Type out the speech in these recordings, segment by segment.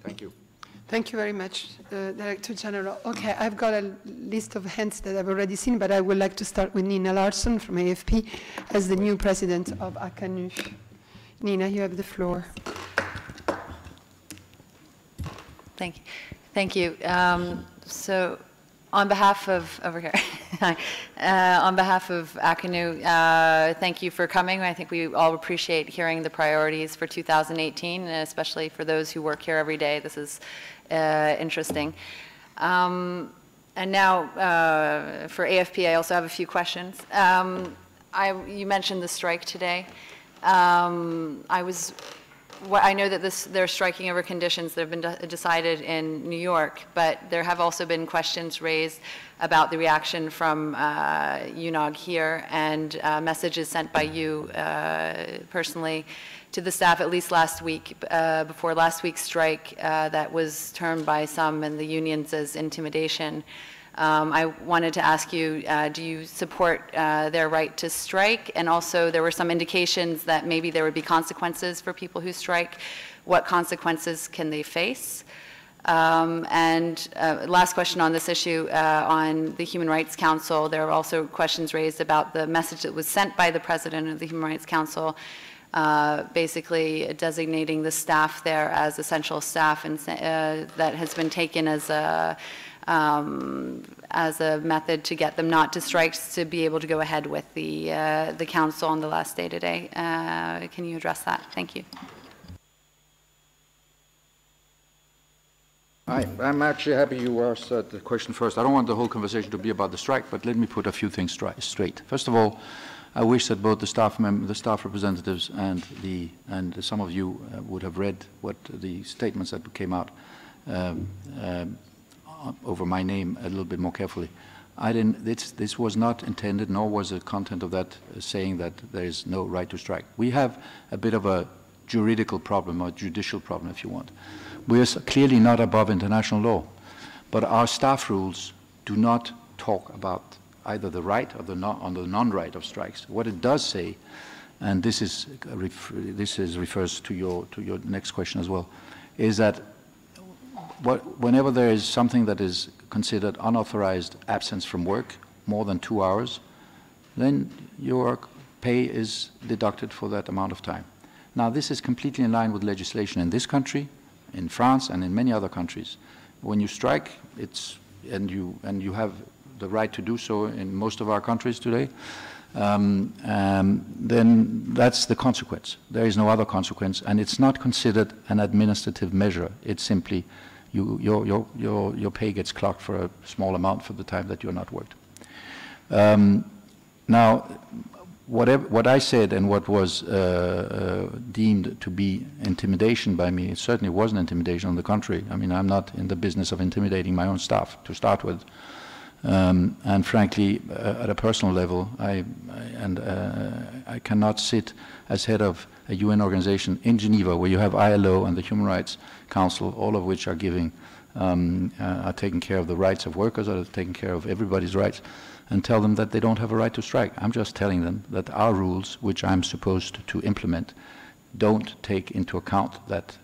Thank you. Thank you very much, Director General. Okay, I've got a list of hands that I've already seen, but I would like to start with Nina Larson from AFP as the new President of ACANU. Nina, you have the floor. Thank you. Thank you. So, on behalf of, over here, on behalf of ACANU, thank you for coming. I think we all appreciate hearing the priorities for 2018, and especially for those who work here every day. This is interesting. And now, for AFP, I also have a few questions. You mentioned the strike today. I know that they're striking over conditions that have been decided in New York, but there have also been questions raised about the reaction from UNOG here, and messages sent by you personally to the staff, at least last week, before last week's strike, that was termed by some in the unions as intimidation. I wanted to ask you, do you support their right to strike? And also, there were some indications that maybe there would be consequences for people who strike. What consequences can they face? Last question on this issue, on the Human Rights Council, there are also questions raised about the message that was sent by the President of the Human Rights Council, basically designating the staff there as essential staff, and that has been taken as a method to get them not to strike, to be able to go ahead with the council on the last day today. Can you address that? Thank you. I'm actually happy you asked the question first. I don't want the whole conversation to be about the strike, but let me put a few things straight. First of all, I wish that both the staff representatives and some of you would have read what the statements that came out over my name a little bit more carefully. This was not intended, nor was the content of that saying that there is no right to strike. We have a bit of a juridical problem, or judicial problem, if you want. We are clearly not above international law, but our staff rules do not talk about either the right or the non-right of strikes. What it does say, and this refers to your next question as well, is that whenever there is something that is considered unauthorized absence from work, more than 2 hours, then your pay is deducted for that amount of time. Now, this is completely in line with legislation in this country, in France, and in many other countries. When you strike, and you have the right to do so in most of our countries today, then that's the consequence. There is no other consequence, and it's not considered an administrative measure. It's simply your pay gets clocked for a small amount for the time that you're not worked. Now, what I said and what was deemed to be intimidation by me, it certainly wasn't intimidation. On the contrary, I mean, I'm not in the business of intimidating my own staff to start with. And frankly, at a personal level, I cannot sit as head of a UN organization in Geneva, where you have ILO and the Human Rights Council, all of which are are taking care of the rights of workers, are taking care of everybody's rights, and tell them that they don't have a right to strike. I'm just telling them that our rules, which I'm supposed to implement, don't take into account that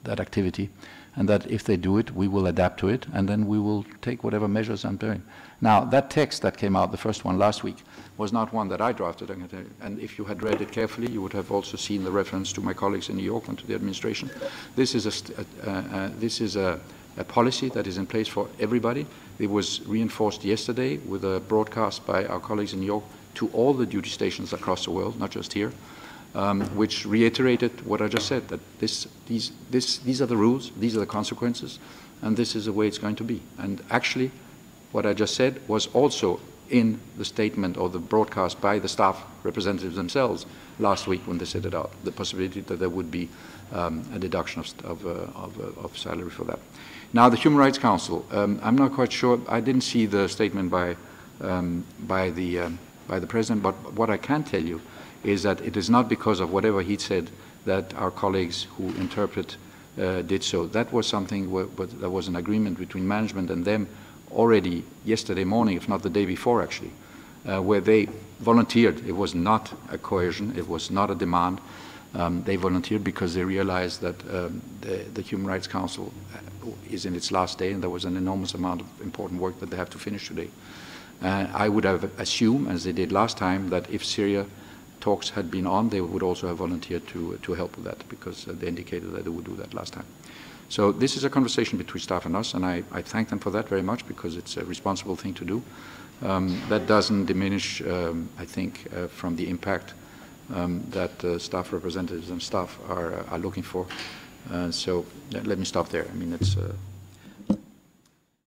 activity, and that if they do it, we will adapt to it, and then we will take whatever measures I'm doing. Now, that text that came out, the first one last week, was not one that I drafted, and if you had read it carefully, you would have also seen the reference to my colleagues in New York and to the administration. This is a policy that is in place for everybody. It was reinforced yesterday with a broadcast by our colleagues in New York to all the duty stations across the world, not just here, which reiterated what I just said, that these are the rules, these are the consequences, and this is the way it's going to be. And actually, what I just said was also in the statement or the broadcast by the staff representatives themselves last week when they set it out, the possibility that there would be a deduction of salary for that. Now, the Human Rights Council, I'm not quite sure. I didn't see the statement by the President, but what I can tell you is that it is not because of whatever he said that our colleagues who interpret did so. That was something where there was an agreement between management and them already yesterday morning, if not the day before actually, where they volunteered. It was not a coercion, it was not a demand. They volunteered because they realized that the Human Rights Council is in its last day, and there was an enormous amount of important work that they have to finish today. I would have assumed, as they did last time, that if Syria talks had been on, they would also have volunteered to help with that, because they indicated that they would do that last time. So this is a conversation between staff and us, and I thank them for that very much, because it's a responsible thing to do. That doesn't diminish, I think, from the impact that staff representatives and staff are looking for. So let me stop there. I mean, it's